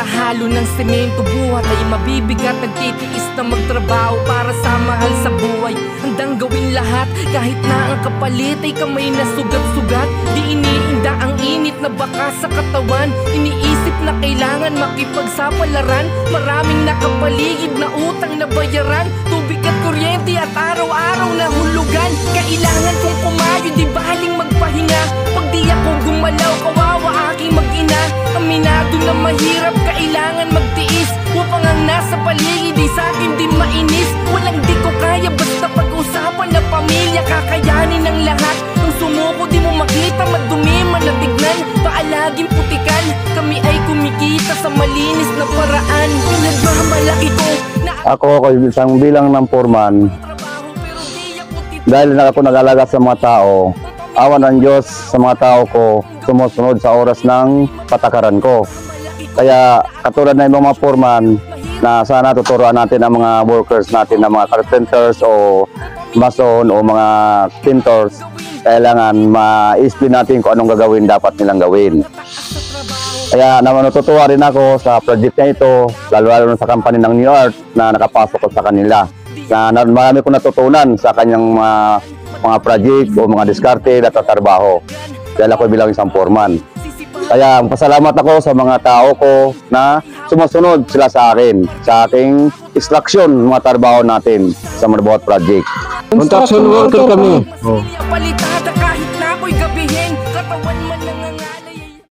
Naghahalo ng semento, buhat ay mabibigat. Nagtitiis na magtrabaho para sa mahal sa buhay. Handang gawin lahat kahit na ang kapalit ay kamay na sugat-sugat. Di iniinda ang init na baka sa katawan. Iniisip na kailangan makipagsapalaran. Maraming nakapaligid na utang na bayaran. Tubig at kuryente at araw-araw na hulugan. Kailangan kong kumayo, di baling magpahinga. Pag di ako gumalaw, kawawa aking mag-ina. Aminado na mahirap, kailangan magtiis. Upang ang nasa paligid ay sa'kin di mainis. Walang di ko kaya, basta pag-usapan na pamilya. Kakayanin ang lahat. Kung sumuko di mo makita, madumi man na tignan. Paalaging putikan, kami ay kumikita sa malinis na paraan. Pinagmamalaki ko na Ako isang bilang ng foreman. Dahil ako nag-alaga sa mga tao, awa ng Diyos sa mga tao ko, sumusunod sa oras ng patakaran ko. Kaya katulad na yung mga foreman na sana tuturuan natin ang mga workers natin, na mga carpenters o mason o mga painters, kailangan ma-explain natin kung anong gagawin dapat nilang gawin. Kaya naman natutuwa rin ako sa project na ito, lalo sa company ng New Earth na nakapasok ko sa kanila. Na marami kong natutunan sa kanyang mga project o mga diskarte at trabaho. Dahil ako bilang isang foreman. Kaya pasalamat ako sa mga tao ko na sumusunod sila sa akin, sa aking instruction, mga trabaho natin sa mga bawat project. Construction worker kami. Palitada kahit na ako'y gabihin, katawan man nangangalan.